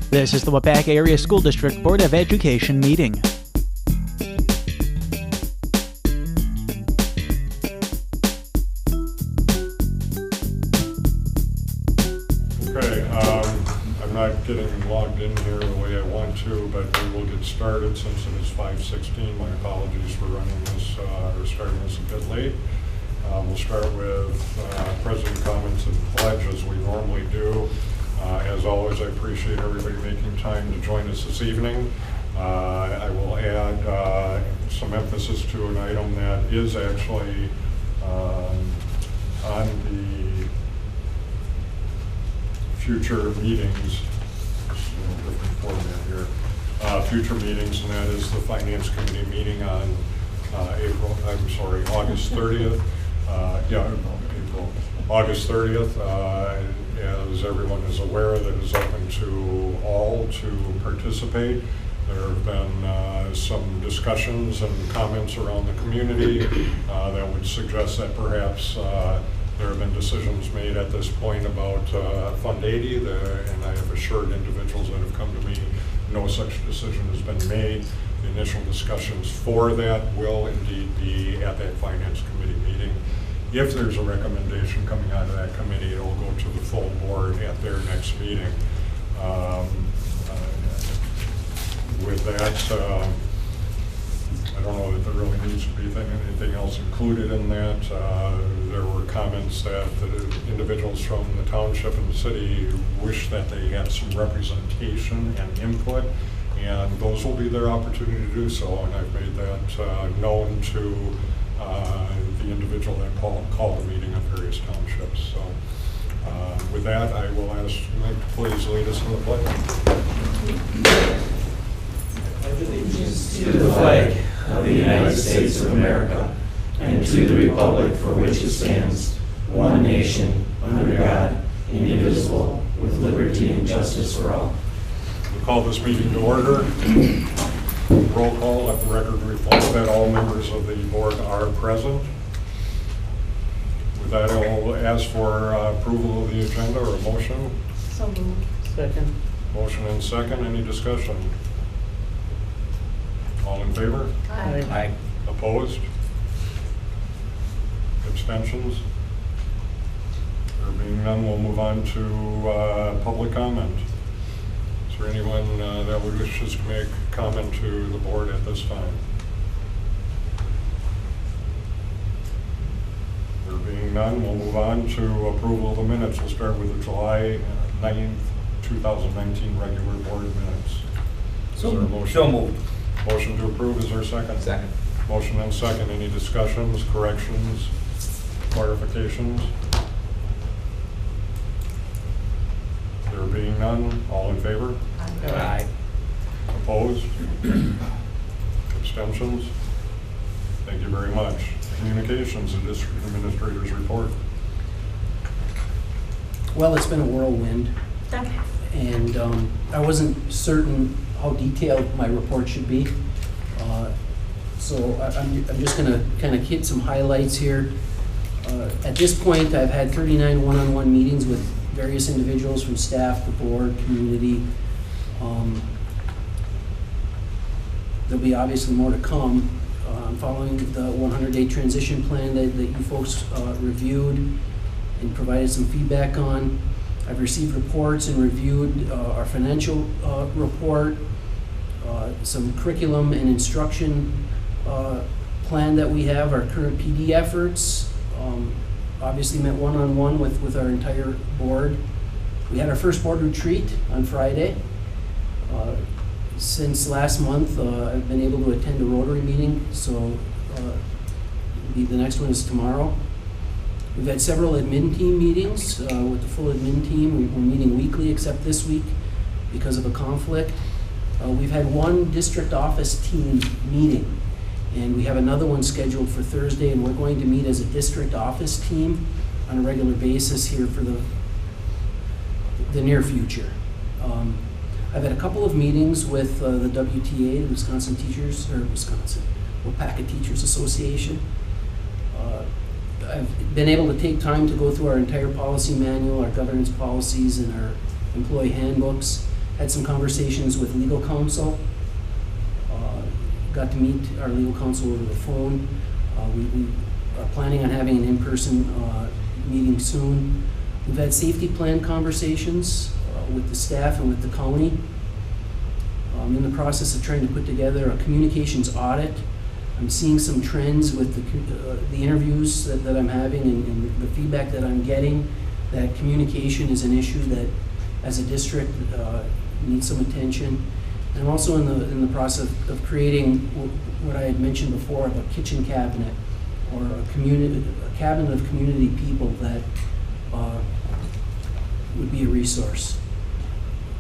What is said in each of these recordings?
This is the Waupaca Area School District Board of Education meeting. Okay, I'm not getting logged in here the way I want to, but we will get started since it is 5:16. My apologies for running this or starting this a bit late. We'll start with President comments and pledge as we normally do. As always, I appreciate everybody making time to join us this evening. I will add some emphasis to an item that is actually on the future meetings. Different format here. Future meetings, and that is the Finance Committee meeting on August 30th. August 30th. As everyone is aware, that is open to all to participate. There have been some discussions and comments around the community that would suggest that perhaps there have been decisions made at this point about Fund 80, and I have assured individuals that have come to me no such decision has been made. The initial discussions for that will indeed be at that Finance Committee meeting. If there's a recommendation coming out of that committee, it will go to the full board at their next meeting. With that, I don't know if there really needs to be anything else included in that. There were comments that the individuals from the township and the city wish that they had some representation and input, and those will be their opportunity to do so, and I've made that known to the individual that called the meeting of various townships. So with that, I will ask Mike to please lead us in the pledge. Allegiance to the flag of the United States of America and to the republic for which it stands, one nation, under God, indivisible, with liberty and justice for all. We'll call this meeting to order. Roll call. Let the record reflect that all members of the board are present. With that, I will ask for approval of the agenda or a motion. So moved. Second. Motion and second. Any discussion? All in favor? Aye. Aye. Opposed? Abstentions? There being none, we'll move on to public comment. Is there anyone that would wish to make comment to the board at this time? There being none, we'll move on to approval of the minutes. We'll start with the July 9th, 2019 regular board minutes. Is there a motion? So moved. Motion to approve, is there a second? Second. Motion and second. Any discussions, corrections, clarifications? There being none, all in favor? Aye. Opposed? Abstentions? Thank you very much. Communications and district administrators report. Well, it's been a whirlwind, and I wasn't certain how detailed my report should be. So I'm just going to kind of hit some highlights here. At this point, I've had 39 one-on-one meetings with various individuals from staff, the board, community. There'll be obviously more to come. Following the 100-day transition plan that you folks reviewed and provided some feedback on. I've received reports and reviewed our financial report, some curriculum and instruction plan that we have, our current PD efforts. Obviously met one-on-one with our entire board. We had our first board retreat on Friday. Since last month, I've been able to attend a Rotary meeting, so the next one is tomorrow. We've had several admin team meetings with the full admin team. We're meeting weekly except this week because of a conflict. We've had one district office team meeting, and we have another one scheduled for Thursday, and we're going to meet as a district office team on a regular basis here for the near future. I've had a couple of meetings with the WTA, the Waupaca Teachers Association. I've been able to take time to go through our entire policy manual, our governance policies, and our employee handbooks, Had some conversations with legal counsel. Got to meet our legal counsel over the phone. We are planning on having an in-person meeting soon. We've had safety plan conversations with the staff and with the county. I'm in the process of trying to put together a communications audit. I'm seeing some trends with the interviews that I'm having and the feedback that I'm getting, that communication is an issue that as a district needs some attention. And I'm also in the process of creating what I had mentioned before of a kitchen cabinet or a cabinet of community people that would be a resource.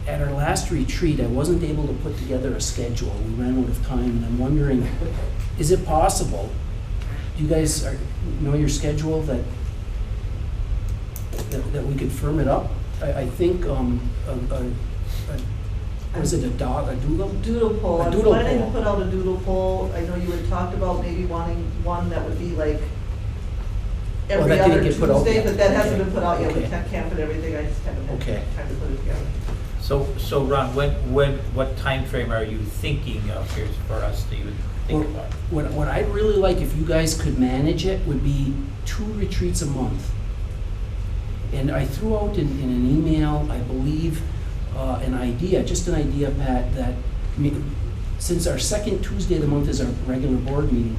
At our last retreat, I wasn't able to put together a schedule. We ran out of time, and I'm wondering, is it possible? Do you guys know your schedule that we could firm it up? I think was it a doodle? Doodle poll. A doodle I'm planning poll. to put out a doodle poll. I know you had talked about maybe wanting one that would be like every that didn't other get put out Tuesday, yet. but that hasn't Okay. been put out yet with Okay. tech camp and everything. I just haven't had Okay. time to put it together. So Ron, what time frame are you thinking of here for us that you would think about? What I'd really like, if you guys could manage it, would be 2 retreats a month. And I threw out in an email, I believe, an idea, Pat, that since our second Tuesday of the month is our regular board meeting,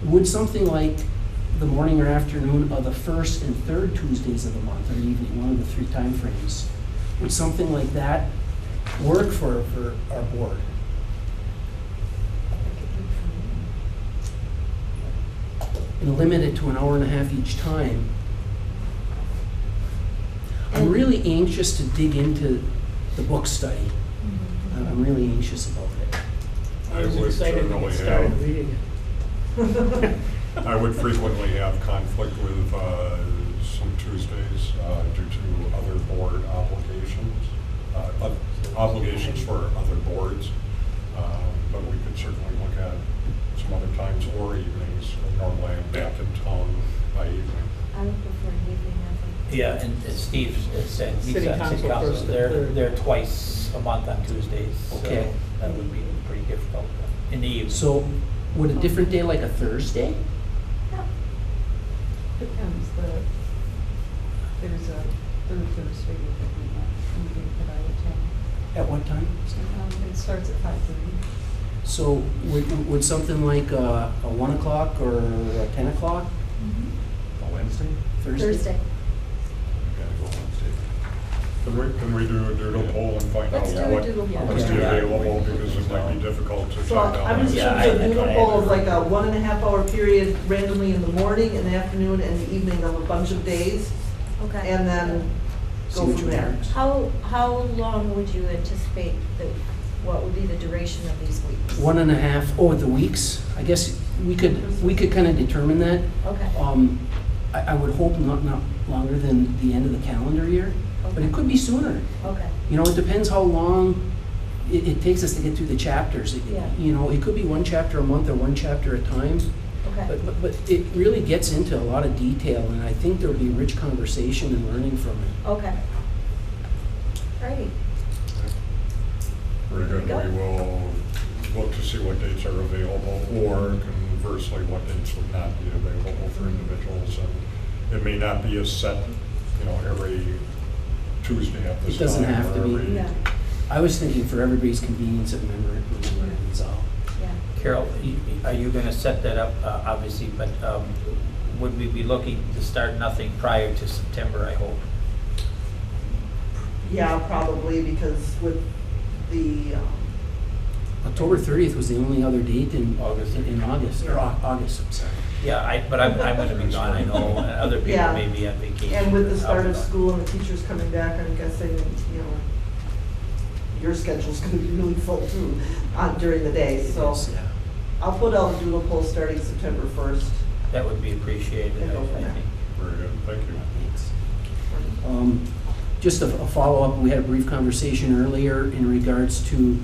would something like the morning or afternoon of the first and third Tuesdays of the month, or evening, one of the 3 time frames, would something like that work for our board? And limit it to an hour and a half each time. I'm really anxious to dig into the book study. I'm really anxious about it. I would certainly I would frequently have conflict with some Tuesdays due to other board obligations for other boards. But we could certainly look at some other times or evenings. Normally I'm back in town by evening. I would prefer an evening, I think. Yeah, and as Steve said, he's City on city council council, first and they're third. twice a month on Tuesdays. Okay. So that would be pretty difficult in the evening. So would a different day, like a Thursday? Yeah. Depends. There's a third Thursday meeting that I attend. At what time? It starts at 5:30. So would something like a 1 o'clock or a 10 o'clock? On Wednesday? Thursday. Can we do a doodle poll and find out Let's do a what doodle poll. what's Yeah. available, because it might be difficult to So track down. I'm just Yeah, thinking I- a doodle I- poll of like a 1.5 hour period randomly in the morning, in the afternoon, and the evening of a bunch of days, Okay. and then See go what from your there. times. How long would you anticipate what would be the duration of these weeks? 1.5, the weeks? I guess we could kind of determine that. Okay. I would hope not longer than the end of the calendar year, but it could be sooner. Okay. You know, it depends how long it takes us to get through the chapters. Yeah. You know, it could be 1 chapter a month or 1 chapter at a time. Okay. But it really gets into a lot of detail, and I think there'll be rich conversation and learning from it. Okay. Alrighty. Very good. There you We go. will look to see what dates are available, or conversely, what dates would not be available for individuals. And it may not be a set, every Tuesday at this It time. doesn't have to or be. every- Yeah. I was thinking for everybody's convenience of memory, that's all. Yeah. Carol, are you going to set that up, obviously, but would we be looking to start nothing prior to September, I hope? Yeah, probably, because with the, October 30th was the only other date in August. August, or August, I'm sorry. Yeah, but I'm going to be gone, I know, and other people Yeah. may be on vacation. and with the but start I'll of be gone. school and the teachers coming back, I'm guessing, your schedule's gonna be really full too, during the day, so Yes, yeah. I'll put out a doodle poll starting September 1st. That would be appreciated, And go I from there. think. Very good, thank you. Thanks. Just a follow-up, we had a brief conversation earlier in regards to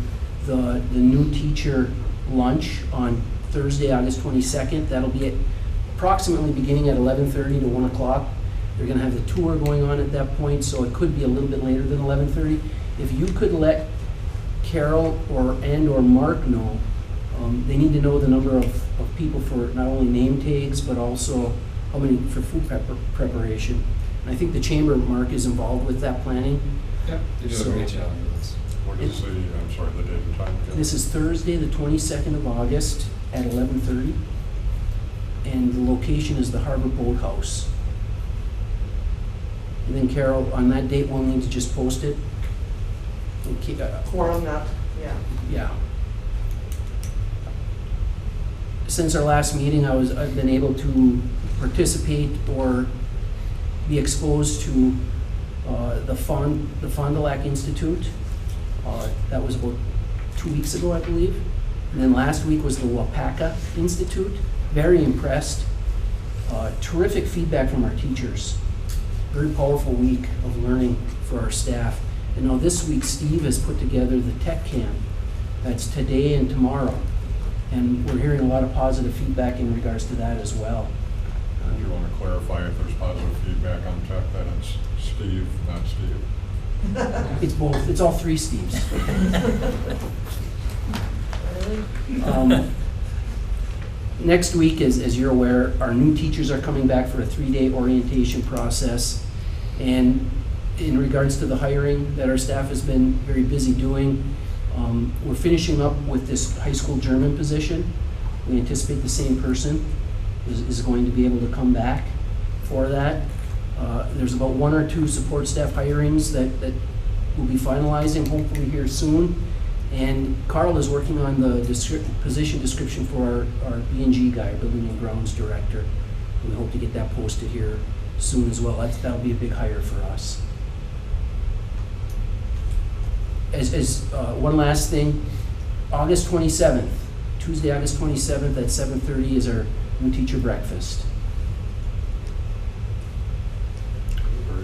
the new teacher lunch on Thursday, August 22nd. That'll be at approximately beginning at 11:30 to 1 o'clock. They're gonna have the tour going on at that point, so it could be a little bit later than 11:30. If you could let Carol or Mark know, they need to know the number of people for not only name tags, but also how many for food preparation. And I think the chamber, Mark, is involved with that planning. Yep, they do a So- great job with this. What is the, I'm sorry, the date and time again? This is Thursday, the 22nd of August at 11:30. And the location is the Harbor Boathouse. And then Carol, on that date, we'll need to just post it. Okay, Quorum not, yeah. yeah. Since our last meeting, I've been able to participate or be exposed to the Fond du Lac Institute. That was about 2 weeks ago, I believe. And then last week was the Waupaca Institute. Very impressed. Terrific feedback from our teachers. Very powerful week of learning for our staff. And now this week, Steve has put together the tech camp. That's today and tomorrow. And we're hearing a lot of positive feedback in regards to that as well. Do you want to clarify if there's positive feedback on tech, that it's Steve, not Steve? It's both, it's all three Steves. Really? Next week, as you're aware, our new teachers are coming back for a 3-day orientation process. And in regards to the hiring that our staff has been very busy doing, we're finishing up with this high school German position. We anticipate the same person is going to be able to come back for that. There's about 1 or 2 support staff hirings that we'll be finalizing hopefully here soon. And Carl is working on the position description for our B&G guy, Building and Grounds Director. We hope to get that posted here soon as well. That'll be a big hire for us. As one last thing, August 27th, Tuesday, August 27th at 7:30 is our new teacher breakfast.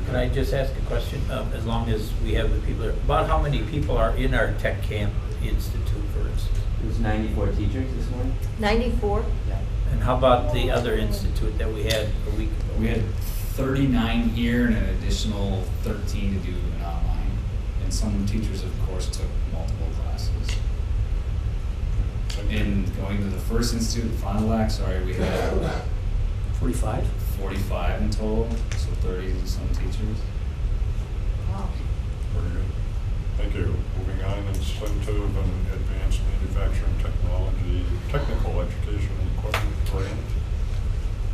Can I just ask a question? As long as we have the people, about how many people are in our Tech Camp Institute, for instance? It was 94 teachers this morning. 94? Yeah. And how about the other institute that we had a week ago? We had 39 here and an additional 13 to do an online. And some teachers, of course, took multiple classes. In going to the first institute, Fond du Lac, we had 45? 45 in total, so 30 some teachers. Wow. Very good. Thank you. Moving on, incentive and advanced manufacturing technology, technical education and equipment grant.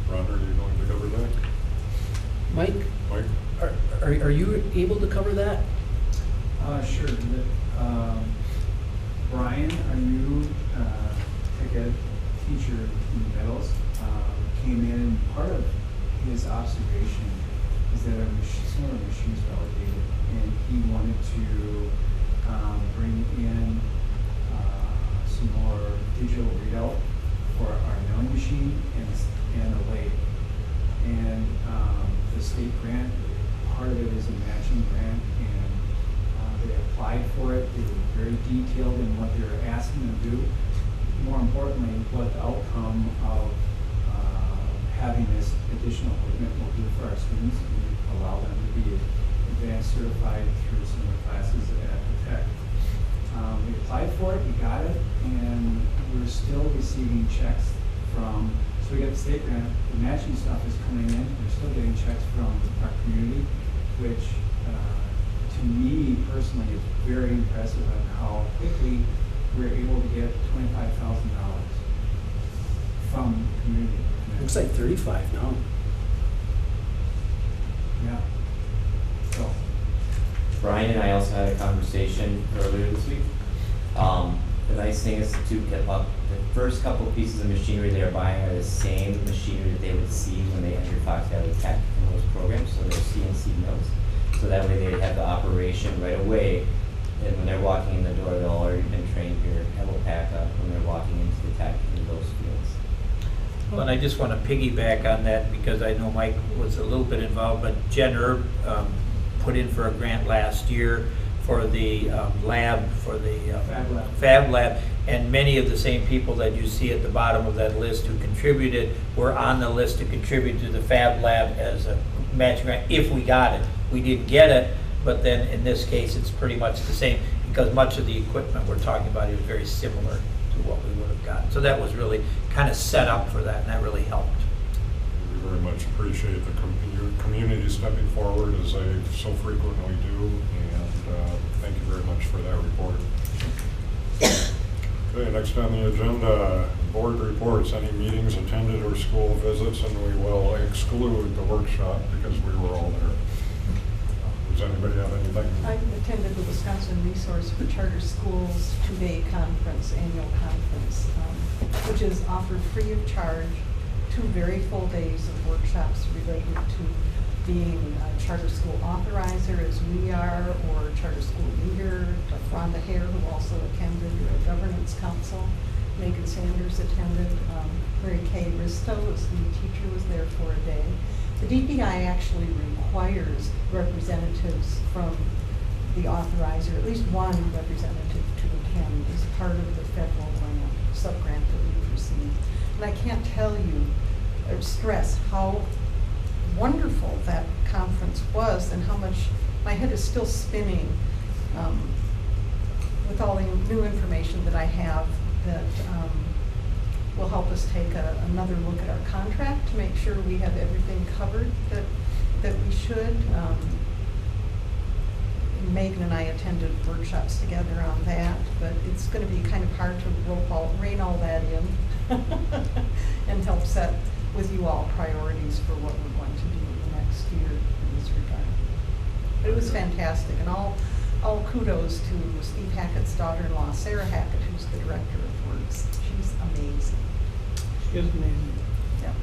Ron, are you going to cover that? Mike, Mike? are you able to cover that? Sure. Brian, our new tech ed teacher in the middles, came in, and part of his observation is that some of our machines are outdated, and he wanted to bring in some more digital readout for our milling machine and a lathe. And the state grant, part of it is a matching grant, and they applied for it. They were very detailed in what they were asking them to do. More importantly, what the outcome of having this additional equipment will do for our students and allow them to be advanced certified through some of the classes at the tech. We applied for it, we got it, and we're still receiving checks from, so we got the state grant, the matching stuff is coming in, we're still getting checks from our community, which to me personally is very impressive on how quickly we're able to get $25,000 from the community. Looks like 35 now. Yeah. So, Brian and I also had a conversation earlier this week. The nice thing is the first couple pieces of machinery they are buying are the same machinery that they would see when they enter Fox Valley Tech in those programs, so they're CNC mills. So that way they have the operation right away, and when they're walking in the door, they'll already been trained here at Waupaca when they're walking into the tech in those fields. Well, and I just want to piggyback on that because I know Mike was a little bit involved, but Jen Erb put in for a grant last year for the lab, for the Fab Lab, and many of the same people that you see at the bottom of that list who contributed were on the list to contribute to the Fab Lab as a matching grant if we got it. We didn't get it, but then in this case it's pretty much the same. because much of the equipment we're talking about is very similar to what we would have gotten. So that was really kind of set up for that, and that really helped. We very much appreciate the community stepping forward as they so frequently do, and thank you very much for that report. Okay, next on the agenda, board reports, any meetings attended or school visits, and we will exclude the workshop because we were all there. Does anybody have anything? I attended the Wisconsin Resource for Charter Schools two-day conference, annual conference, which is offered free of charge, 2 very full days of workshops related to being a charter school authorizer, as we are, or charter school leader. Rhonda Hare, who also attended, the governance council. Megan Sanders attended. Mary Kay Risto, was the teacher, was there for a day. The DPI actually requires representatives from the authorizer, at least one representative to attend as part of the federal grant, sub-grant that we've received. And I can't tell you or stress how wonderful that conference was and how much my head is still spinning with all the new information that I have that will help us take another look at our contract to make sure we have everything covered that we should. Megan and I attended workshops together on that, but it's going to be kind of hard to rein all that in and help set with you all priorities for what we're going to do in the next year in this regard. But it was fantastic, and all kudos to Steve Hackett's daughter-in-law, Sarah Hackett, who's the director of Works. She's amazing. She is amazing. Yeah.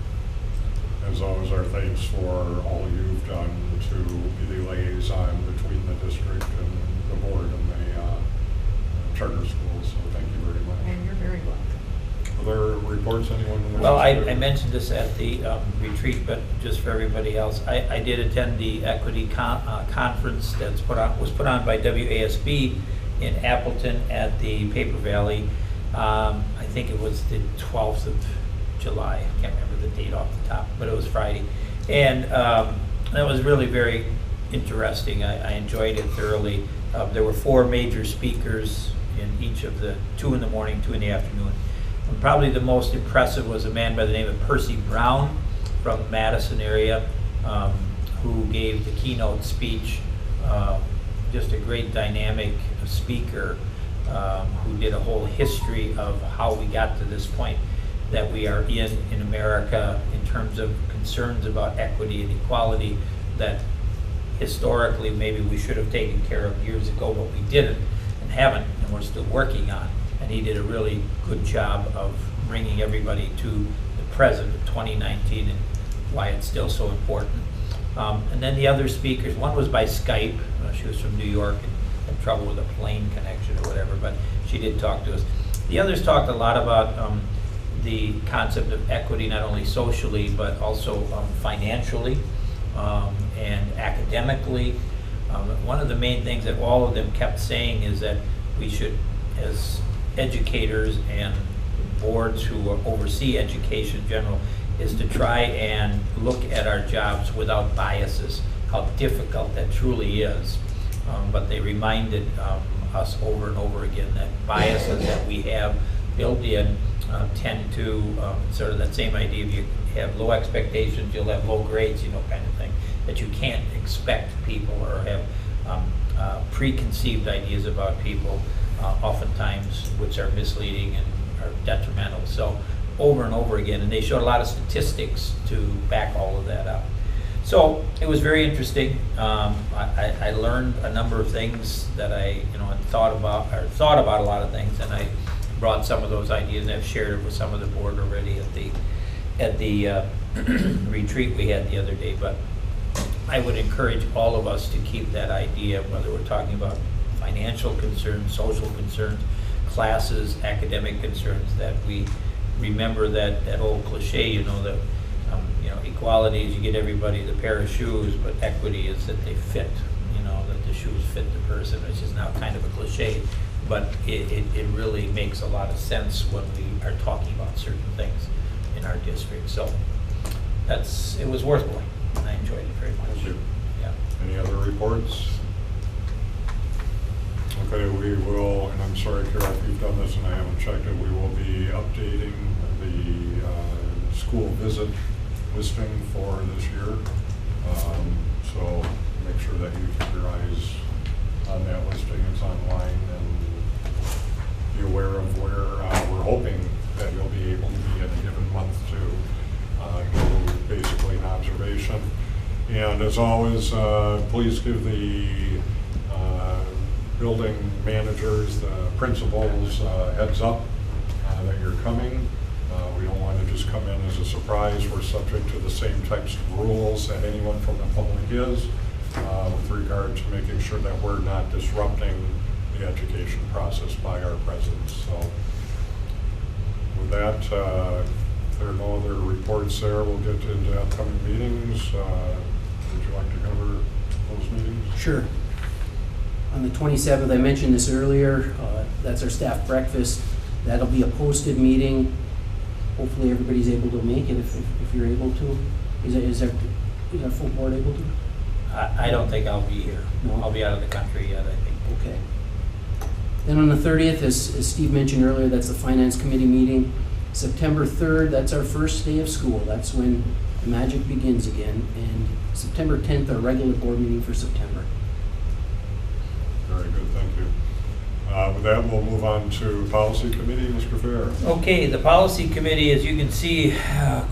As always, our thanks for all you've done to be the liaison between the district and the board and the charter schools. So thank you very much. And you're very welcome. Other reports, anyone wishes Well, I to? mentioned this at the retreat, but just for everybody else, I did attend the equity conference that's was put on by WASB in Appleton at the Paper Valley. I think it was the 12th of July. I can't remember the date off the top, but it was Friday. And that was really very interesting. I enjoyed it thoroughly. There were 4 major speakers in each of the 2 in the morning, 2 in the afternoon. And probably the most impressive was a man by the name of Percy Brown from Madison area, who gave the keynote speech. Just a great dynamic speaker who did a whole history of how we got to this point that we are in America in terms of concerns about equity and equality that historically maybe we should have taken care of years ago, but we didn't and haven't, and we're still working on. And he did a really good job of bringing everybody to the present of 2019 and why it's still so important. And then the other speakers, one was by Skype. She was from New York and had trouble with a plane connection or whatever, but she did talk to us. The others talked a lot about the concept of equity, not only socially, but also financially and academically. One of the main things that all of them kept saying is that we should, as educators and boards who oversee education in general, is to try and look at our jobs without biases, how difficult that truly is. But they reminded us over and over again that biases that we have built in tend to sort of that same idea, if you have low expectations, you'll have low grades, kind of thing, that you can't expect people or have preconceived ideas about people, oftentimes, which are misleading and are detrimental. So over and over again, and they showed a lot of statistics to back all of that up. So it was very interesting. I learned a number of things that I had thought about a lot of things, and I brought some of those ideas and I've shared it with some of the board already at the retreat we had the other day. But I would encourage all of us to keep that idea, whether we're talking about financial concerns, social concerns, classes, academic concerns, that we remember that old cliche, that equality is you get everybody the pair of shoes, but equity is that they fit, that the shoes fit the person, which is now kind of a cliche, but it really makes a lot of sense when we are talking about certain things in our district. So it was worth going. I enjoyed it very much. Thank you. Yeah. Any other reports? Okay, we will, and I'm sorry, Carol, if you've done this and I haven't checked it, we will be updating the school visit listing for this year. So make sure that you keep your eyes on that listing. It's online, and be aware of where we're hoping that you'll be able to be at a given month to do basically an observation. And as always, please give the building managers, the principals, heads up that you're coming. We don't want to just come in as a surprise. We're subject to the same types of rules that anyone from the public is with regard to making sure that we're not disrupting the education process by our presence. So with that, if there are no other reports there, we'll get into upcoming meetings. Would you like to cover those meetings? Sure. On the 27th, I mentioned this earlier, that's our staff breakfast. That'll be a posted meeting. Hopefully everybody's able to make it if you're able to. Is our full board able to? I don't think I'll be here. No. I'll be out of the country yet, I think. Okay. Then on the 30th, as Steve mentioned earlier, that's the Finance Committee meeting. September 3rd, that's our first day of school. That's when the magic begins again. And September 10th, our regular board meeting for September. Very good, thank you. With that, we'll move on to Policy Committee. Mr. Fair. Okay, the Policy Committee, as you can see,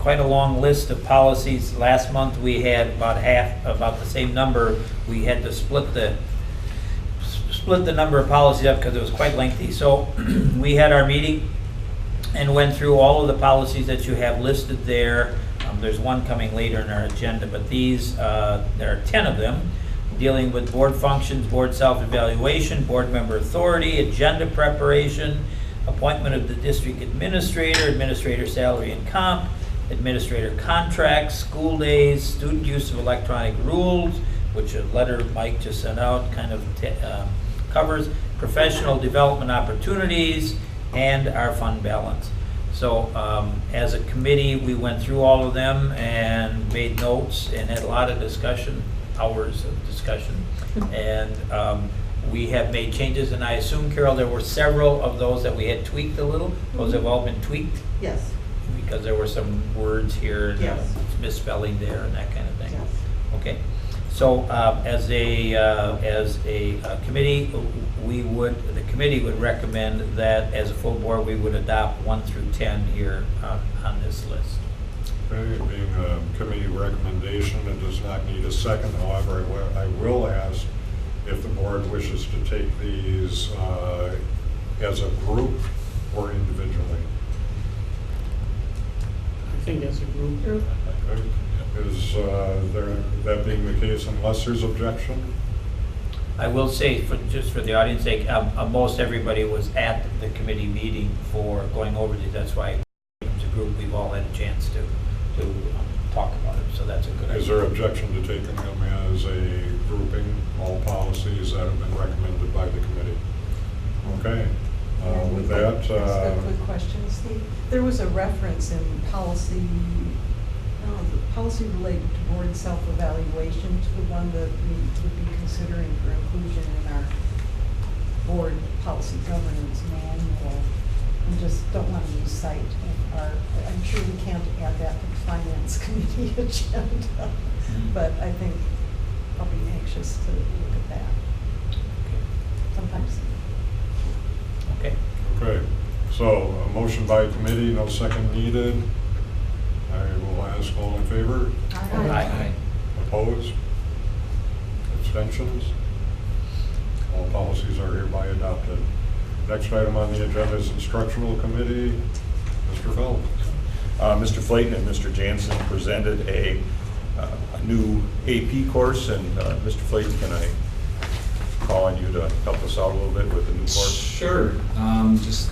quite a long list of policies. Last month, we had about the same number. We had to split the number of policies up because it was quite lengthy. So we had our meeting and went through all of the policies that you have listed there. There's one coming later in our agenda, but these, there are 10 of them, dealing with board functions, board self-evaluation, board member authority, agenda preparation, appointment of the district administrator, administrator salary and comp, administrator contracts, school days, student use of electronic rules, which a letter Mike just sent out kind of covers, professional development opportunities, and our fund balance. So as a committee, we went through all of them and made notes and had a lot of discussion, hours of discussion. And we have made changes, and I assume, Carol, there were several of those that we had tweaked a little. Those have all been tweaked? Yes. Because there were some words here, and Yes. misspelling there and that kind of thing. Yes. Okay. So as a committee, the committee would recommend that as a full board, we would adopt 1 through 10 here on this list. Okay, being a committee recommendation, it does not need a second. However, I will ask if the board wishes to take these as a group or individually. I think as a group. Okay. Is that being the case, unless there's objection? I will say, just for the audience sake, most everybody was at the committee meeting for going over these. That's why, as a group, we've all had a chance to talk about it. So that's a good idea. Is there objection to taking them as a grouping, all policies that have been recommended by the committee? Okay. With that, Just a quick question, Steve. There was a reference in policy related to board self-evaluation to the one that we would be considering for inclusion in our board policy governance manual. And just don't want to lose sight of I'm sure we can't add that to the finance committee agenda, but I think I'll be anxious to look at that. Sometimes. Okay. okay. So a motion by committee, no second needed. I will ask all in favor. Aye. Opposed? Abstentions? All policies are hereby adopted. Next item on the agenda is instructional committee. Mr. Feld. Mr. Flayton and Mr. Jansen presented a new AP course, and Mr. Flayton, can I call on you to help us out a little bit with the new course? Sure. Just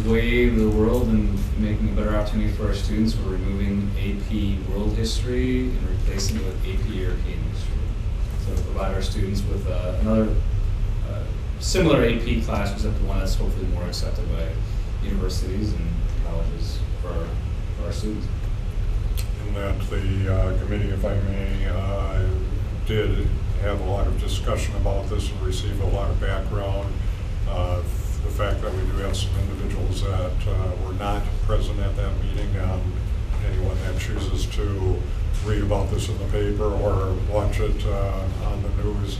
the way of the world and making a better opportunity for our students, we're removing AP World History and replacing it with AP European History. So to provide our students with another similar AP class, except one that's hopefully more accepted by universities and colleges for our students. And that the committee, if I may, did have a lot of discussion about this and received a lot of background. the fact that we do have some individuals that were not present at that meeting, and anyone that chooses to read about this in the paper or watch it on the news,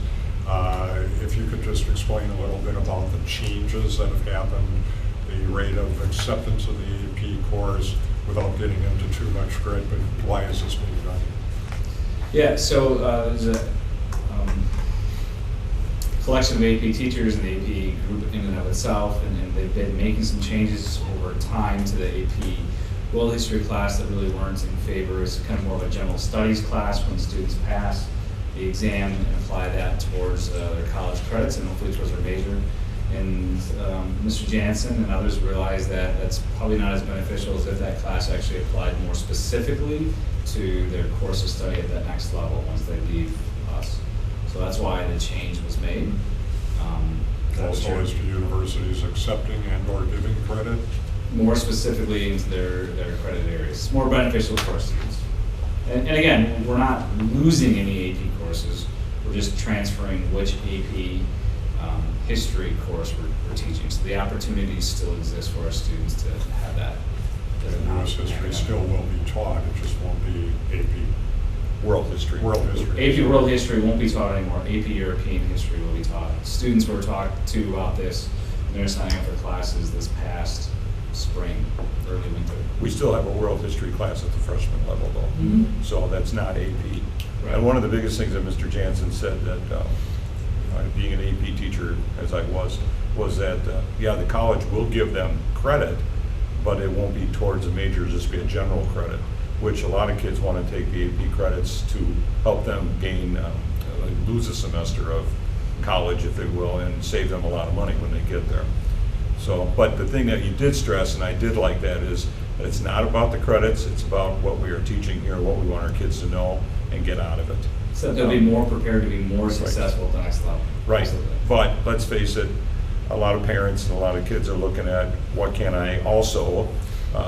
if you could just explain a little bit about the changes that have happened, the rate of acceptance of the AP course, without getting into too much grit, but why is this being done? Yeah, so there's a collection of AP teachers and the AP group in and of itself, and they've been making some changes over time to the AP world history class that really weren't in favor. It's kind of more of a general studies class when students pass the exam and apply that towards their college credits and hopefully towards their major. And Mr. Jansen and others realized that that's probably not as beneficial as if that class actually applied more specifically to their course of study at that next level once they leave us. So that's why the change was made. Also as to universities accepting and or giving credit? More specifically into their credit areas. It's more beneficial for our students. And again, we're not losing any AP courses. We're just transferring which AP history course we're teaching. So the opportunity still exists for our students to have that. And U.S. history still will be taught, it just won't be AP. World history. World history. AP World History won't be taught anymore. AP European History will be taught. Students were talked to about this, and they're signing up for classes this past spring, early winter. We still have a world history class at the freshman level, though. Mm-hmm. So that's not AP. Right. And one of the biggest things that Mr. Jansen said that, being an AP teacher, as I was that, yeah, the college will give them credit, but it won't be towards a major, it'll just be a general credit, which a lot of kids want to take the AP credits to help them gain, lose a semester of college, if they will, and save them a lot of money when they get there. So, but the thing that you did stress, and I did like that, is that it's not about the credits, it's about what we are teaching here, what we want our kids to know and get out of it. So they'll be more prepared to be more successful at the next level. Right, Absolutely. but let's face it, a lot of parents and a lot of kids are looking at what can I also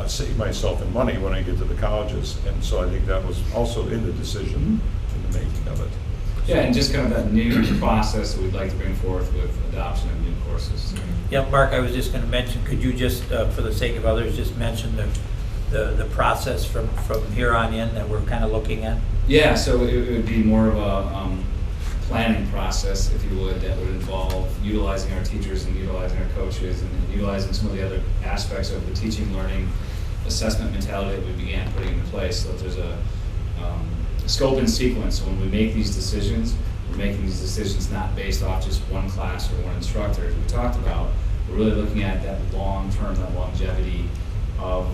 save myself in money when I get to the colleges. And so I think that was also in the decision, in the making of it. Yeah, and just kind of that new process that we'd like to bring forth with adoption of new courses. Yeah, Mark, I was just going to mention, could you just, for the sake of others, just mention the process from here on in that we're kind of looking at? Yeah, so it would be more of a planning process, if you would, that would involve utilizing our teachers and utilizing our coaches and utilizing some of the other aspects of the teaching, learning, assessment mentality that we began putting into place. So if there's a scope and sequence, so when we make these decisions, we're making these decisions not based off just one class or one instructor, as we talked about. We're really looking at that long-term, that longevity of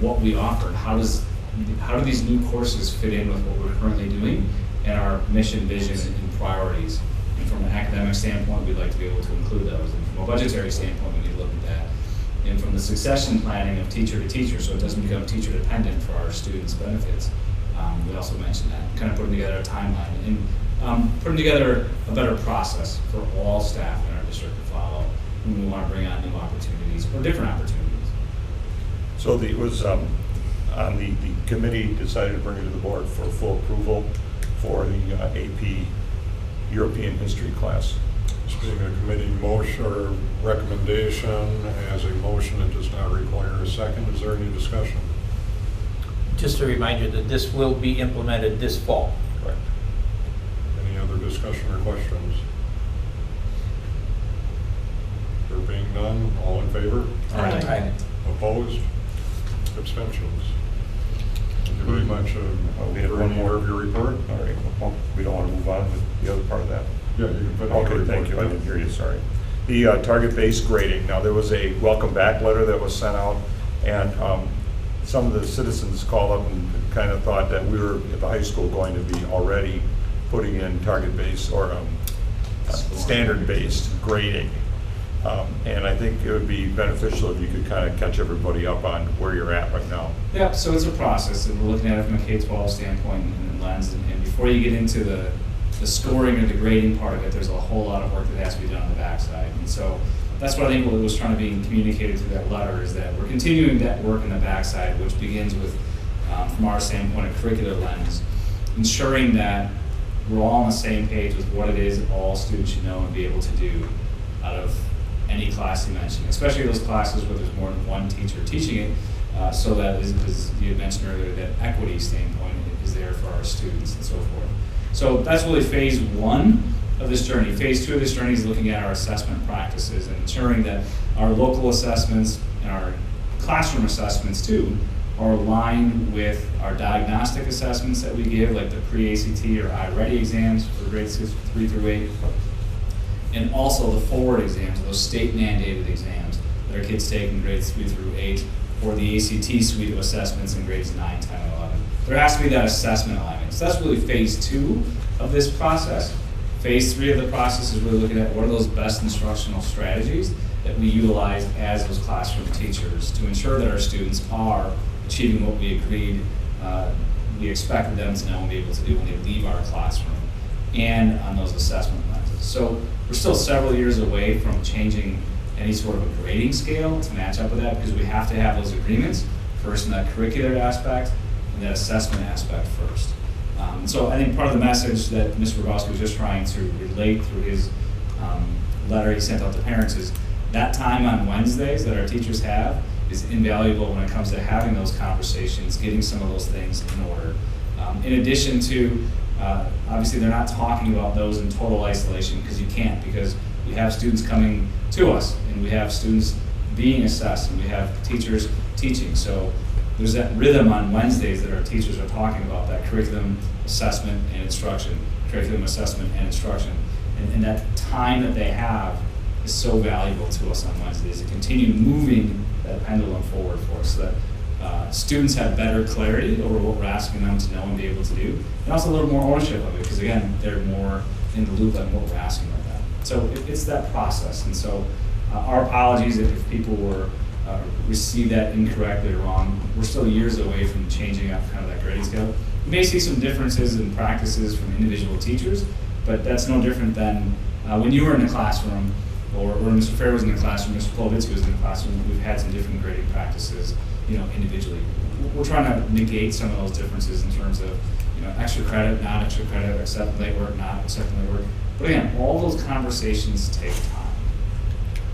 what we offer. How do these new courses fit in with what we're currently doing and our mission, vision, and priorities? And from an academic standpoint, we'd like to be able to include those. And from a budgetary standpoint, we need to look at that. And from the succession planning of teacher to teacher, so it doesn't become teacher dependent for our students' benefits. We also mentioned that, kind of putting together a timeline and putting together a better process for all staff in our district to follow when we want to bring on new opportunities or different opportunities. So it was on the committee decided to bring it to the board for full approval for the AP European History class. This being a committee motion or recommendation, as a motion, it does not require a second. Is there any discussion? Just a reminder that this will be implemented this fall. Correct. Any other discussion or questions? There being none, all in favor? Aye. Opposed? Abstentions? Thank you very much. We have one more of your report. All right, well, we don't want to move on with the other part of that. Yeah, you can put Okay, thank you, I didn't hear you, sorry. The target-based grading, now there was a welcome back letter that was sent out, and some of the citizens called up and kind of thought that we were at the high school going to be already putting in target-based or standard-based grading. And I think it would be beneficial if you could kind of catch everybody up on where you're at right now. Yeah, so it's a process, and we're looking at it from a K-12 standpoint and lens. And before you get into the scoring or the grading part of it, there's a whole lot of work that has to be done on the backside. And so that's what I think what was trying to be communicated through that letter is that we're continuing that work in the backside, which begins with, from our standpoint, a curricular lens, ensuring that we're all on the same page with what it is all students should know and be able to do out of any class dimension, especially those classes where there's more than one teacher teaching it, so that, as you had mentioned earlier, that equity standpoint is there for our students and so forth. So that's really phase one of this journey. Phase two of this journey is looking at our assessment practices and ensuring that our local assessments and our classroom assessments too are aligned with our diagnostic assessments that we give, like the pre-ACT or iReady exams for grades 3 through 8, and also the forward exams, those state mandated exams that our kids take in grades 3 through 8, or the ACT suite of assessments in grades 9, 10, and 11. There has to be that assessment alignment. So that's really phase two of this process. Phase three of the process is really looking at what are those best instructional strategies that we utilize as those classroom teachers to ensure that our students are achieving what we agreed we expected them to know and be able to do when they leave our classroom, and on those assessment lenses. So we're still several years away from changing any sort of a grading scale to match up with that, because we have to have those agreements first in that curricular aspect and that assessment aspect first. So I think part of the message that Mr. Rabowski was just trying to relate through his letter he sent out to parents is that time on Wednesdays that our teachers have is invaluable when it comes to having those conversations, getting some of those things in order. In addition to, obviously they're not talking about those in total isolation, because you can't, because we have students coming to us and we have students being assessed and we have teachers teaching. So there's that rhythm on Wednesdays that our teachers are talking about, that curriculum assessment and instruction, curriculum assessment and instruction. And that time that they have is so valuable to us on Wednesdays to continue moving that pendulum forward for us, so that students have better clarity over what we're asking them to know and be able to do, and also a little more ownership of it, because again, they're more in the loop on what we're asking like that. So it's that process, and so our apologies if people were received that incorrectly or wrong. We're still years away from changing up kind of that grading scale. You may see some differences in practices from individual teachers, but that's no different than when you were in the classroom, or Mr. Fair was in the classroom, Mr. Polovitsky was in the classroom. We've had some different grading practices, individually. We're trying to negate some of those differences in terms of, extra credit, not extra credit, accept late work, not accept late work. But again, all those conversations take time.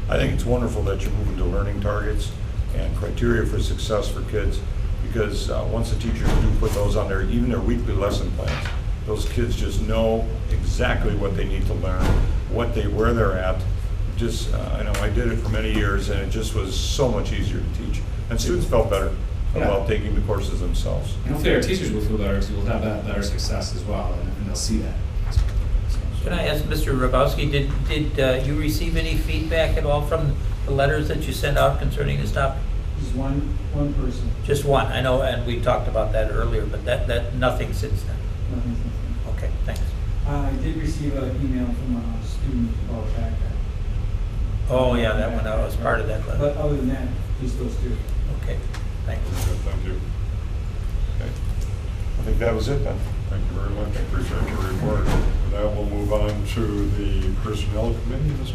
I think it's wonderful that you're moving to learning targets and criteria for success for kids, because once the teachers do put those on there, even their weekly lesson plans, those kids just know exactly what they need to learn, where they're at. Just, I know I did it for many years, and it just was so much easier to teach. And students felt better about taking the courses themselves. And hopefully our teachers will feel better, because we'll have that better success as well, and they'll see that. Can I ask Mr. Rabowski, did you receive any feedback at all from the letters that you sent out concerning this topic? Just one person. Just one, I know, and we talked about that earlier, but that nothing since then. Nothing since then. Okay, thanks. I did receive an email from a student about Waupaca. Oh, yeah, that one, I was part of that letter. But other than that, just those two. Okay, thanks. Thank you. Okay. I think that was it then. Thank you very much. I appreciate your report. With that, we'll move on to the Personnel Committee, Ms.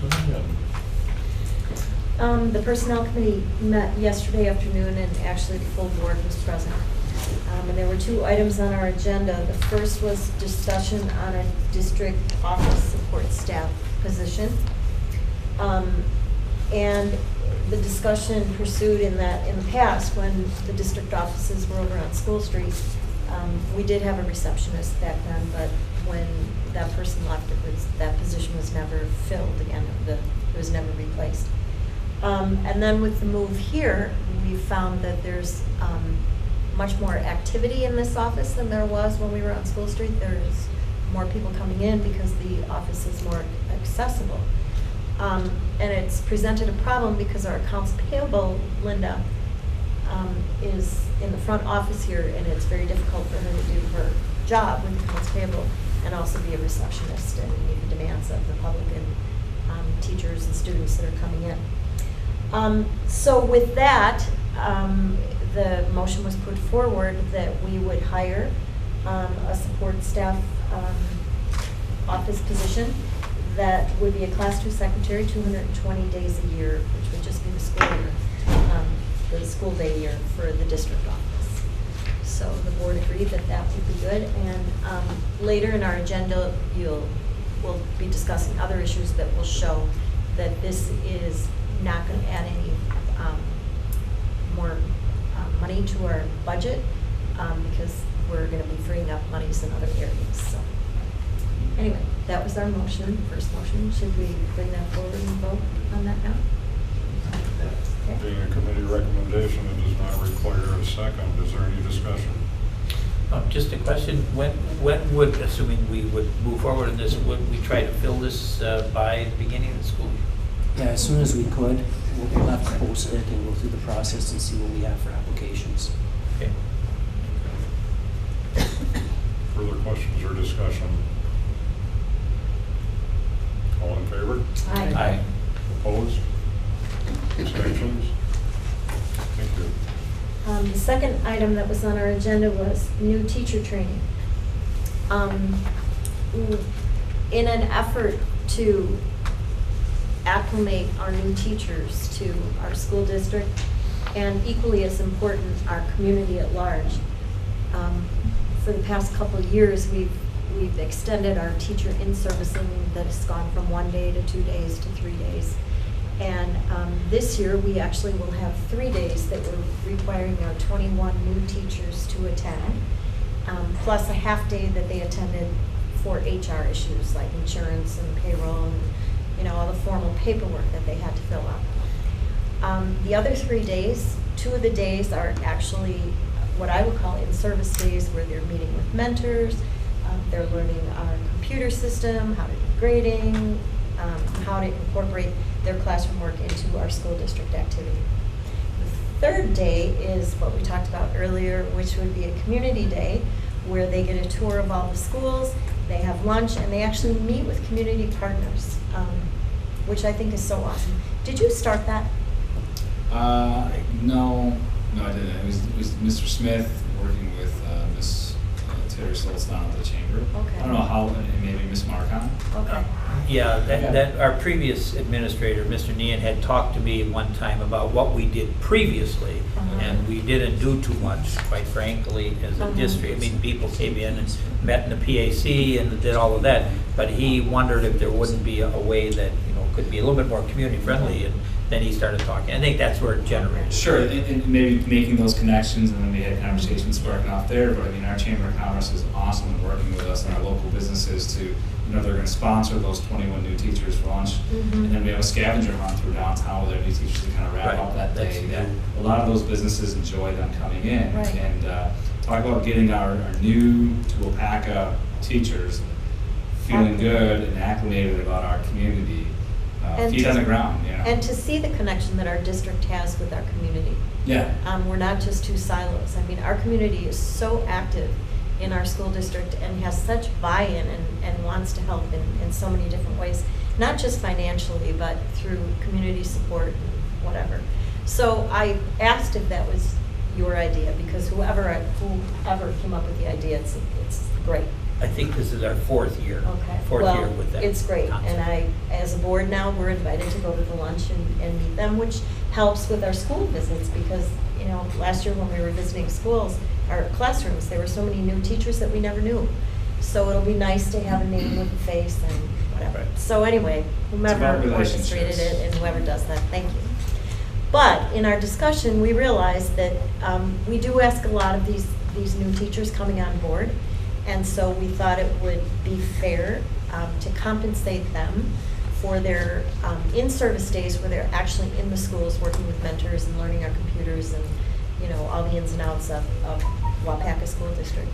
Mannion. The Personnel Committee met yesterday afternoon, and actually the full board was present. And there were 2 items on our agenda. The first was discussion on a district office support staff position. And the discussion pursued in the past, when the district offices were over on School Street, we did have a receptionist back then, but when that person left, that position was never filled again. It was never replaced. And then with the move here, we found that there's much more activity in this office than there was when we were on School Street. There's more people coming in because the office is more accessible. And it's presented a problem because our accounts payable, Linda, is in the front office here, and it's very difficult for her to do her job with accounts payable and also be a receptionist and meet the demands of the public and teachers and students that are coming in. So with that, the motion was put forward that we would hire a support staff office position that would be a Class 2 secretary, 220 days a year, which would just be the school day year for the district office. So the board agreed that that would be good, and later in our agenda, we'll be discussing other issues that will show that this is not going to add any more money to our budget, because we're going to be freeing up monies in other areas. So anyway, that was our motion, first motion. Should we bring that forward and vote on that now? Okay. Being a committee recommendation, it does not require a second. Is there any discussion? Just a question, when would, assuming we would move forward in this, would we try to fill this by the beginning of the school year? Yeah, as soon as we could, we'll have to post it and go through the process and see what we have for applications. Okay. Further questions or discussion? All in favor? Aye. Opposed? Abstentions? Thank you. The second item that was on our agenda was new teacher training. In an effort to acclimate our new teachers to our school district, and equally as important, our community at large, for the past couple of years, we've extended our teacher in-servicing that has gone from 1 day to 2 days to 3 days. And this year, we actually will have 3 days that we're requiring our 21 new teachers to attend, plus a half day that they attended for HR issues like insurance and payroll and, you know, all the formal paperwork that they had to fill out. The other 3 days, 2 of the days are actually what I would call in-service days, where they're meeting with mentors, they're learning our computer system, how to do grading, how to incorporate their classroom work into our school district activity. The third day is what we talked about earlier, which would be a community day, where they get a tour of all the schools, they have lunch, and they actually meet with community partners, which I think is so awesome. Did you start that? No, I didn't. It was Mr. Smith working with Miss Taylor Stoltz down at the chamber. Okay. I don't know how, and maybe Miss Marcon. Okay. Yeah, that our previous administrator, Mr. Nean, had talked to me one time about what we did previously, and we didn't do too much, quite frankly, as a district. I mean, people came in and met in the PAC and did all of that, but he wondered if there wouldn't be a way that, you know, could be a little bit more community friendly, and then he started talking. I think that's where it generated. Sure, and maybe making those connections, and then we had conversations sparking off there. But I mean, our Chamber of Commerce is awesome in working with us and our local businesses to, you know, they're going to sponsor those 21 new teachers for lunch, and then we have a scavenger hunt through downtown with our new teachers to kind of wrap up that day. That a lot of those businesses enjoy them coming in, and talk about getting our new to Waupaca teachers feeling good and acclimated about our community. Feet on the ground, you know. And to see the connection that our district has with our community. Yeah. We're not just two silos. I mean, our community is so active in our school district and has such buy-in and wants to help in so many different ways, not just financially, but through community support and whatever. So I asked if that was your idea, because whoever came up with the idea, it's great. I think this is our fourth year. Okay. Fourth year with that. It's great, concept. and as a board now, we're invited to go to the lunch and meet them, which helps with our school visits, because, you know, last year when we were visiting schools, our classrooms, there were so many new teachers that we never knew. So it'll be nice to have a name with a face and whatever. Right. So anyway, whomever orchestrated it and whoever does that, thank you. But in our discussion, we realized that we do ask a lot of these new teachers coming on board. And so we thought it would be fair to compensate them for their in-service days where they're actually in the schools working with mentors and learning our computers and, you know, all the ins and outs of Waupaca School District.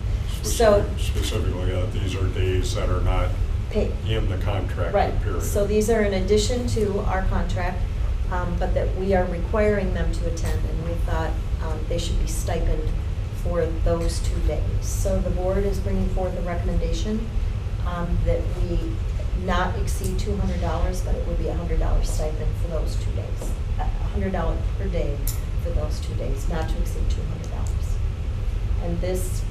Specifically, these are days that are not paid in the contract right. period. So these are in addition to our contract, but that we are requiring them to attend, and we thought they should be stipend for those 2 days. So the board is bringing forth a recommendation that we not exceed $200, but it would be $100 stipend for those 2 days. $100 per day for those 2 days, not to exceed $200. And this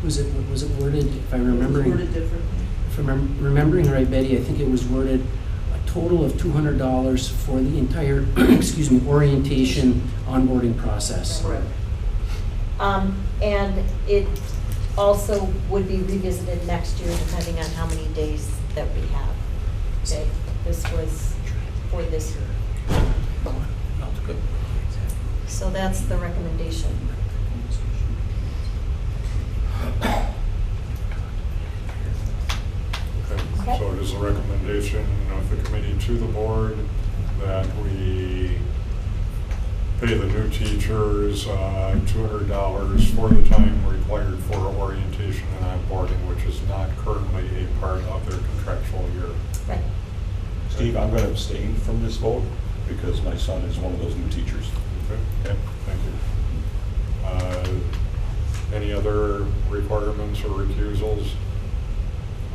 Was it worded, if I'm remembering? Worded differently. If I'm remembering right, Betty, I think it was worded a total of $200 for the entire, excuse me, orientation onboarding process. Correct. And it also would be revisited next year depending on how many days that we have. Okay, this was for this year. Sounds good. So that's the recommendation. Okay, so it is a recommendation of the committee to the board that we pay the new teachers $200 for the time required for orientation and onboarding, which is not currently a part of their contractual year. Right. Steve, I'm going to abstain from this vote because my son is one of those new teachers. Okay, thank you. Any other requirements or recusals?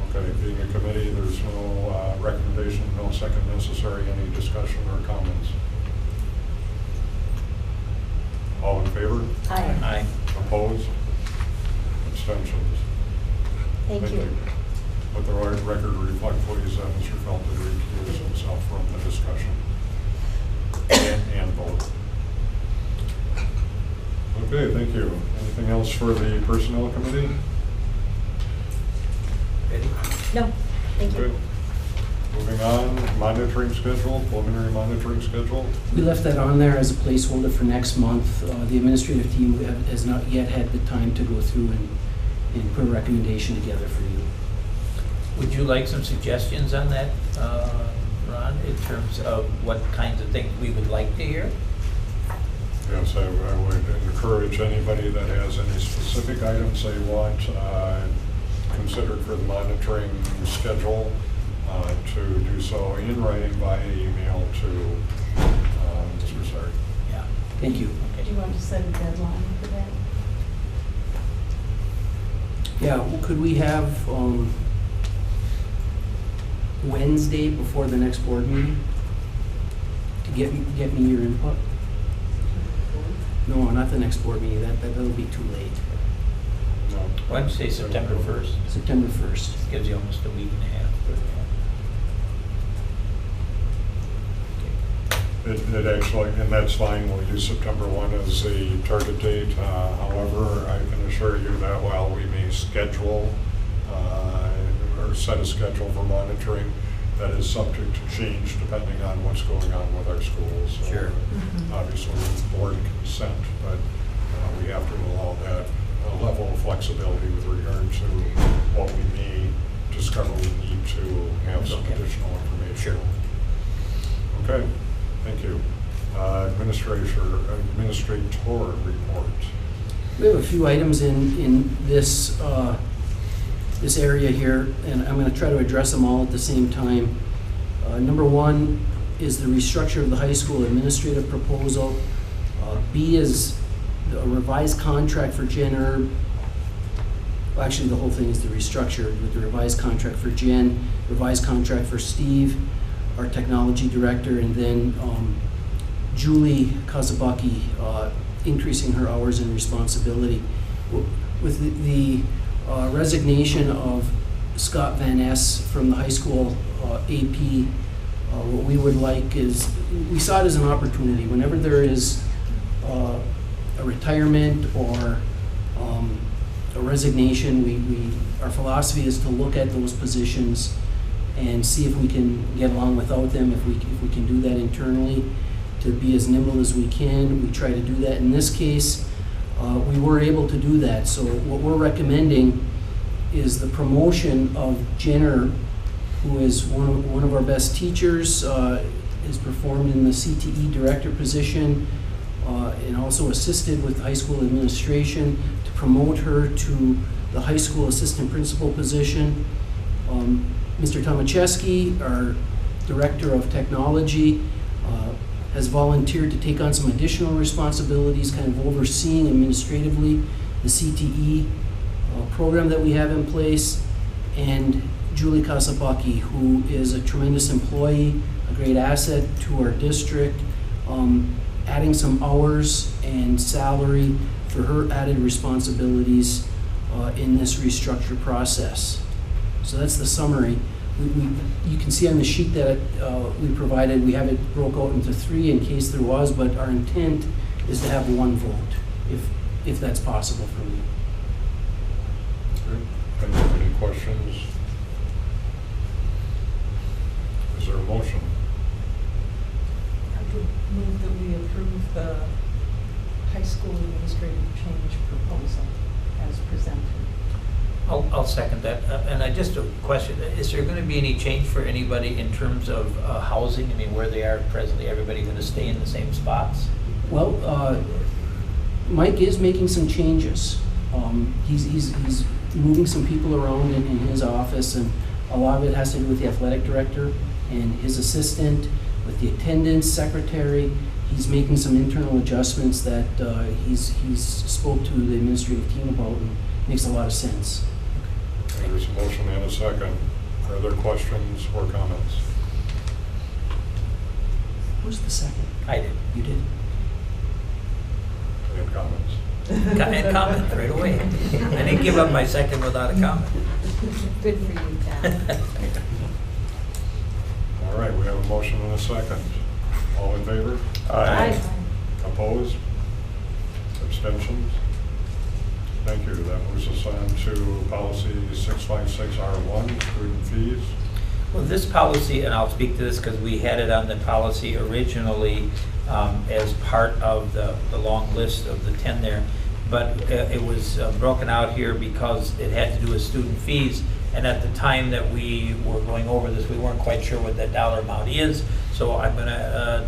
Okay, being a committee, there's no recommendation, no second necessary. Any discussion or comments? All in favor? Aye. Aye. Opposed? Abstentions? Thank you. Let the record reflect, please, that Mr. Felt did recuse himself from the discussion and vote. Okay, thank you. Anything else for the Personnel Committee? Ready? No, thank you. Good. Moving on, monitoring schedule, preliminary monitoring schedule. We left that on there as a placeholder for next month. The administrative team has not yet had the time to go through and put a recommendation together for you. Would you like some suggestions on that, Ron, in terms of what kinds of things we would like to hear? Yes, I would encourage anybody that has any specific items they want considered for the monitoring schedule to do so in writing via email to Mr. Sardi. Yeah. Thank you. Do you want to set a deadline for that? Yeah, well, could we have Wednesday before the next board meeting to get me your input? No, not the next board meeting. That'll be too late. No. Wednesday, September 1st. September 1st. Gives you almost a week and a half. It actually, and that's fine, we'll use September 1 as the target date. However, I can assure you that while we may schedule or set a schedule for monitoring, that is subject to change depending on what's going on with our schools. So, Sure. Obviously, board consent, but we have to allow that level of flexibility with regard to what we may discover we need to have some Okay. additional information. Sure. Okay, thank you. Administrator report. We have a few items in this this area here, and I'm going to try to address them all at the same time. Number one is the restructure of the high school administrative proposal. B is a revised contract for Jen Erb. Well, actually, the whole thing is the restructure with the revised contract for Jen, revised contract for Steve, our technology director, and then Julie Kazabaki increasing her hours and responsibility. With the resignation of Scott Van Ness from the high school AP, what we would like is, we saw it as an opportunity. Whenever there is a retirement or a resignation, our philosophy is to look at those positions and see if we can get along without them, if we can do that internally, to be as nimble as we can. We try to do that. In this case, we were able to do that. So what we're recommending is the promotion of Jenner, who is one of our best teachers, has performed in the CTE director position, and also assisted with high school administration, to promote her to the high school assistant principal position. Mr. Tomaszewski, our director of technology, has volunteered to take on some additional responsibilities, kind of overseeing administratively the CTE program that we have in place. And Julie Kasabaki, who is a tremendous employee, a great asset to our district, adding some hours and salary for her added responsibilities in this restructure process. So that's the summary. You can see on the sheet that we provided, we have it broke out into 3 in case there was, but our intent is to have 1 vote, if that's possible for me. Any questions? Is there a motion? school administrative change proposal as presented. I'll second that. And I just a question, is there going to be any change for anybody in terms of housing? I mean, where they are presently, everybody going to stay in the same spots? Well, Mike is making some changes. He's moving some people around in his office, and a lot of it has to do with the athletic director and his assistant, with the attendance secretary. He's making some internal adjustments that he's spoke to the administrative team about, and makes a lot of sense. There's a motion and a second. Are there questions or comments? Who's the second? I did. You did? Any comments? And comment right away. I didn't give up my second without a comment. Good for you, Pat. All right, we have a motion and a second. All in favor? Aye. Opposed? Abstentions? Thank you. That moves us on to policy 656R1, student fees. Well, this policy, and I'll speak to this because we had it on the policy originally as part of the long list of the 10 there, but it was broken out here because it had to do with student fees. And at the time that we were going over this, we weren't quite sure what that dollar amount is. So I'm going to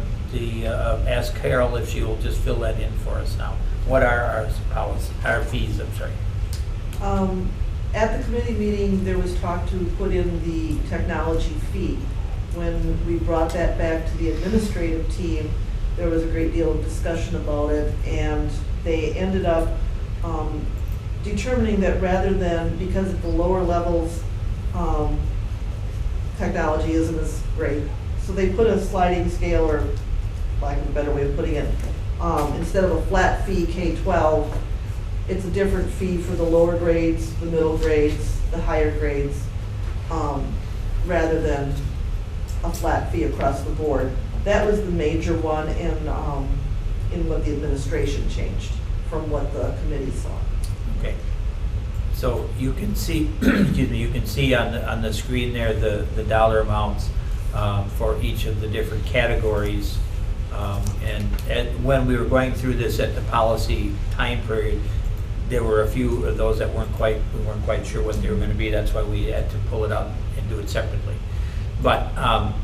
ask Carol if she will just fill that in for us now. What are our fees? I'm sorry. At the committee meeting, there was talk to put in the technology fee. When we brought that back to the administrative team, there was a great deal of discussion about it, and they ended up determining that rather than, because at the lower levels, technology isn't as great, so they put a sliding scale, or lack of a better way of putting it, instead of a flat fee K-12, it's a different fee for the lower grades, the middle grades, the higher grades, rather than a flat fee across the board. That was the major one in what the administration changed from what the committee saw. Okay. So you can see, excuse me, you can see on the screen there the dollar amounts for each of the different categories. When we were going through this at the policy time period, there were a few of those that we weren't quite sure what they were going to be. That's why we had to pull it out and do it separately. But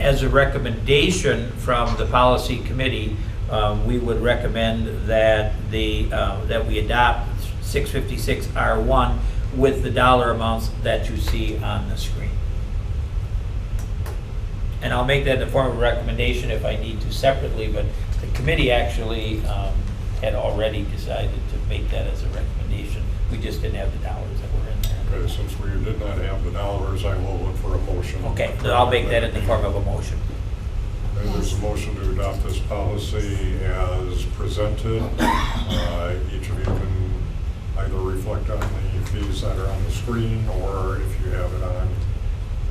as a recommendation from the policy committee, we would recommend that that we adopt 656R1 with the dollar amounts that you see on the screen. And I'll make that in the form of a recommendation if I need to separately, but the committee actually had already decided to make that as a recommendation. We just didn't have the dollars that were in there. Okay, since we did not have the dollars, I will look for a motion. Okay, so I'll make that in the form of a motion. Okay, there's a motion to adopt this policy as presented. Each of you can either reflect on the fees that are on the screen, or if you have it on.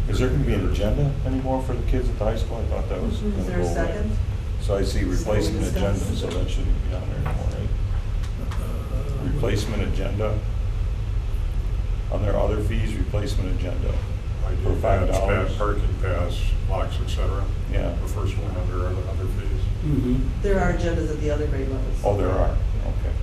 Is there going to be an agenda anymore for the kids at the high school? I thought that was going to Is go there a away. second? So I see replacement agenda, so that shouldn't be on there anymore, right? Replacement agenda. On their other fees, replacement agenda. I For did $5. parking pass, locks, etc. Yeah. The first one under other fees. Mm-hmm. There are agendas at the other grade levels. Oh, there are, okay.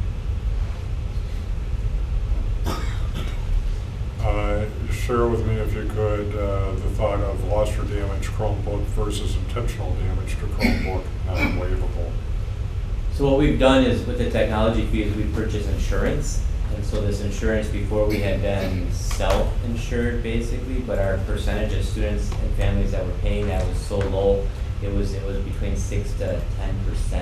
Share with me, if you could, the thought of loss or damage Chromebook versus intentional damage to Chromebook, non-waivable. So what we've done is with the technology fees, we purchase insurance. And so this insurance before we had been self-insured basically, but our percentage of students and families that were paying that was so low, it was between 6 to 10%.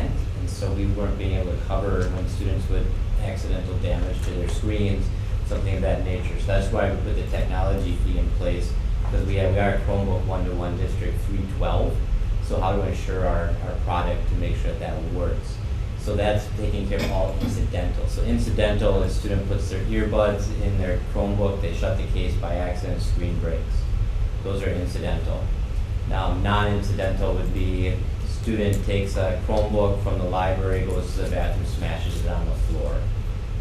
And so we weren't being able to cover when students would accidental damage to their screens, something of that nature. So that's why we put the technology fee in place, because we are a Chromebook 1-to-1 District 312. So how to ensure our product to make sure that works. So that's taking care of all incidental. So incidental, a student puts their earbuds in their Chromebook, they shut the case by accident, screen breaks. Those are incidental. Now non-incidental would be student takes a Chromebook from the library, goes to the bathroom, smashes it on the floor.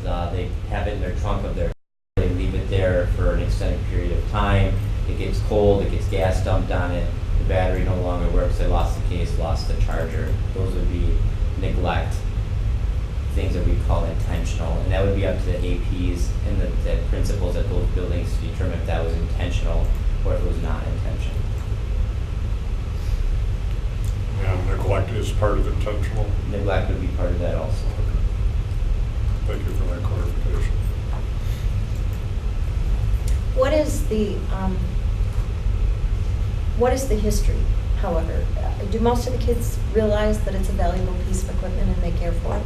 They have it in their trunk of their car, they leave it there for an extended period of time. It gets cold, it gets gas dumped on it, the battery no longer works, they lost the case, lost the charger. Those would be neglect. things that we call intentional, and that would be up to the APs and the principals at those buildings to determine if that was intentional or if it was not intentional. And neglect is part of intentional? Neglect would be part of that also. Thank you for that clarification. What is the history, however? Do most of the kids realize that it's a valuable piece of equipment and they care for it?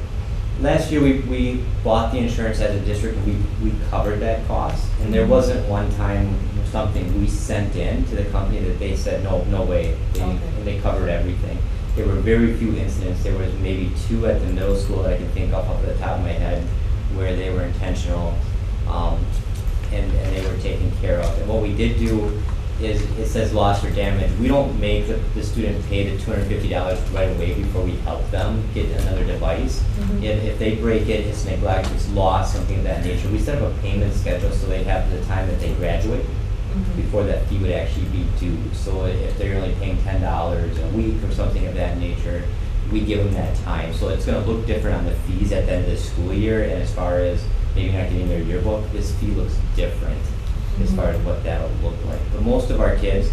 Last year, we bought the insurance as a district, and we covered that cost. And there wasn't one time something we sent in to the company that they said, no way. And they covered everything. There were very few incidents. There was maybe 2 at the middle school that I can think of off the top of my head where they were intentional and they were taken care of. And what we did do is, it says loss or damage. We don't make the student pay the $250 right away before we help them get another device. Mhm. If they break it, it's neglect, it's loss, something of that nature. We set up a payment schedule so they have the time that they graduate before that fee would actually be due. So if they're only paying $10 a week or something of that nature, we give them that time. So it's going to look different on the fees at the end of the school year, and as far as maybe not getting their yearbook, this fee looks different as far as what that'll look like. But most of our kids,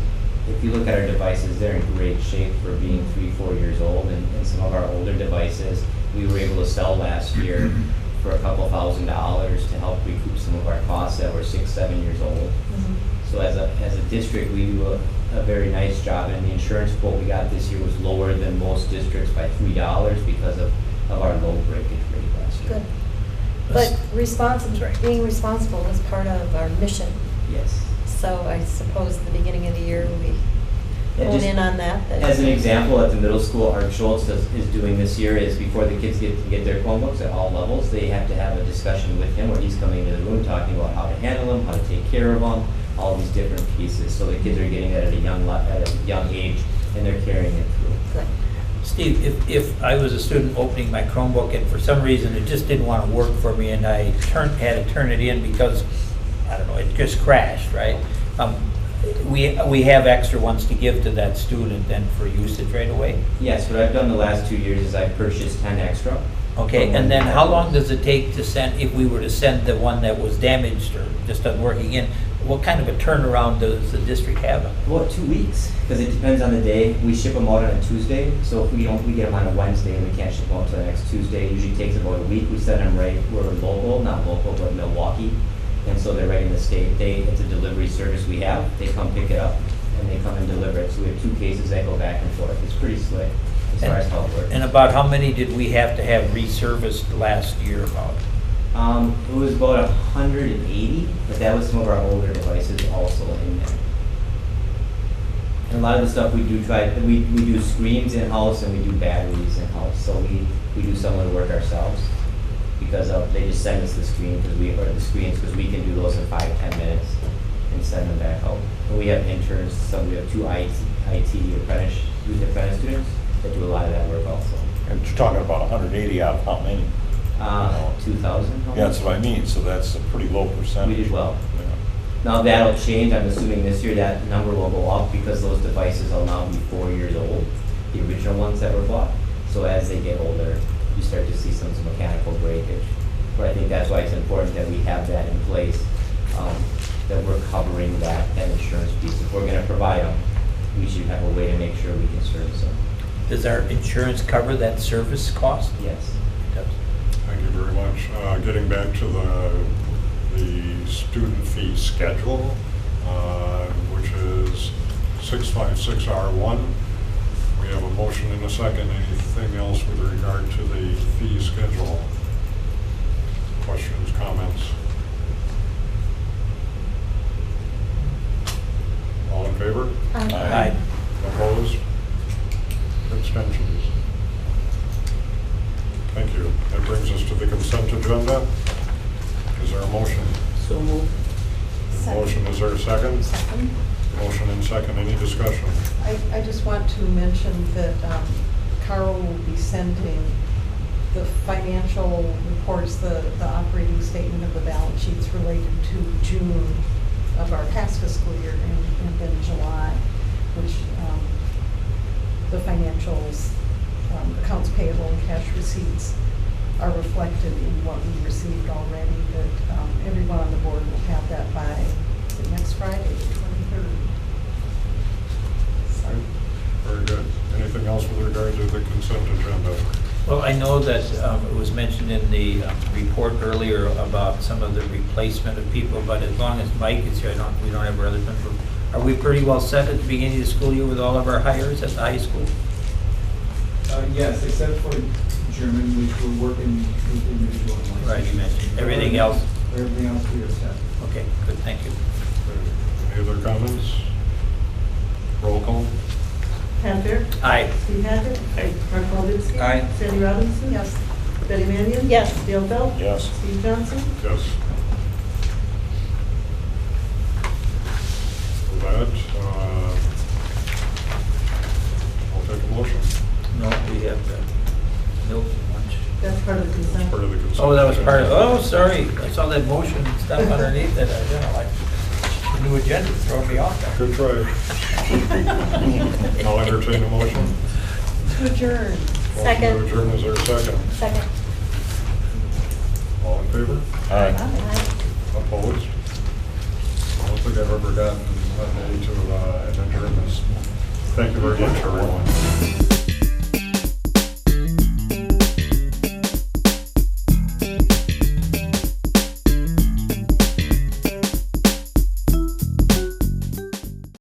if you look at our devices, they're in great shape for being 3-4 years old, and some of our older devices we were able to sell last year for a couple $1,000s to help recoup some of our costs that were 6-7 years old. So as a district, we do a very nice job, and the insurance quote we got this year was lower than most districts by $3 because of our low breakage rate last year. Good. But being responsible is part of our mission. Yes. So I suppose the beginning of the year we hone in on that. As an example, at the middle school, Art Schultz is doing this year is before the kids get their Chromebooks at all levels, they have to have a discussion with him where he's coming into the room talking about how to handle them, how to take care of them, all these different pieces. So the kids are getting that at a young age, and they're carrying it through. Good. Steve, if I was a student opening my Chromebook and for some reason it just didn't want to work for me and I had to turn it in because, I don't know, it just crashed, right? We have extra ones to give to that student then for usage right away? Yes, what I've done the last 2 years is I've purchased 10 extra. Okay, and then how long does it take to send, if we were to send the one that was damaged or just unworking in, what kind of a turnaround does the district have? Well, 2 weeks, because it depends on the day. We ship them out on a Tuesday, so if we get them on a Wednesday and we can't ship them out until the next Tuesday, it usually takes about a week. We send them right, we're local, not local, but Milwaukee, and so they're right in the state. It's a delivery service we have. They come pick it up, and they come and deliver it. So we have 2 cases that go back and forth. It's pretty slick as far as how it works. And about how many did we have to have reserviced last year about? It was about 180, but that was some of our older devices also in there. And a lot of the stuff we do we do screens in-house and we do batteries in-house. So we do some of the work ourselves because they just send us the screens because we can do those in 5-10 minutes and send them back out. And we have interns, we have 2 IT youth apprentice students that do a lot of that work also. And you're talking about 180 out of how many? 2,000. Yeah, that's what I mean, so that's a pretty low percentage. We did well. Yeah. Now that'll change, I'm assuming this year that number will go up because those devices will now be 4 years old, the original ones that were bought. So as they get older, you start to see some mechanical breakage. But I think that's why it's important that we have that in place, that we're covering that insurance piece. If we're gonna provide them, we should have a way to make sure we can service them. Does our insurance cover that service cost? Yes. It does. Thank you very much. Getting back to the student fee schedule, which is 656R1. We have a motion and a second. Anything else with regard to the fee schedule? Questions, comments? All in favor? Aye. Opposed? Abstentions? Thank you. That brings us to the consent agenda. Is there a motion? So moved. Motion, is there a second? Second. Motion and second, any discussion? I just want to mention that Carl will be sending the financial reports, the operating statement of the balance sheets related to June of our past fiscal year and then July, which the financials, accounts payable and cash receipts are reflected in what we received already, that everyone on the board will have that by the next Friday, the 23rd. Very good. Anything else with regard to the consent agenda? Well, I know that it was mentioned in the report earlier about some of the replacement of people, but as long as Mike is here, we don't have other people. Are we pretty well set at the beginning of the school year with all of our hires at the high school? Yes, except for German, which we're working with individual. Right, you mentioned. Everything else? Everything else we are set. Okay, good, thank you. Any other comments? Roll call. Pat Fair? Aye. Steve Hackett? Aye. Mark Paulbisky? Aye. Sandy Robinson? Yes. Betty Mannion? Yes. Dale Belt? Yes. Steve Johnson? Yes. With that, I'll take a motion. No, we have the milk and lunch. That's part of the consent. Part of the consent. Oh, that was part of, agenda. oh, sorry, I saw that motion and stuff underneath it, I don't know, like, the new agenda throwing me off there. Good try. I'll entertain a motion. To adjourn. Second. Motion to adjourn, is there a second? Second. All in favor? Aye. Aye. Opposed? I don't think I've ever gotten an A to an adjournment. Thank you very much, everyone.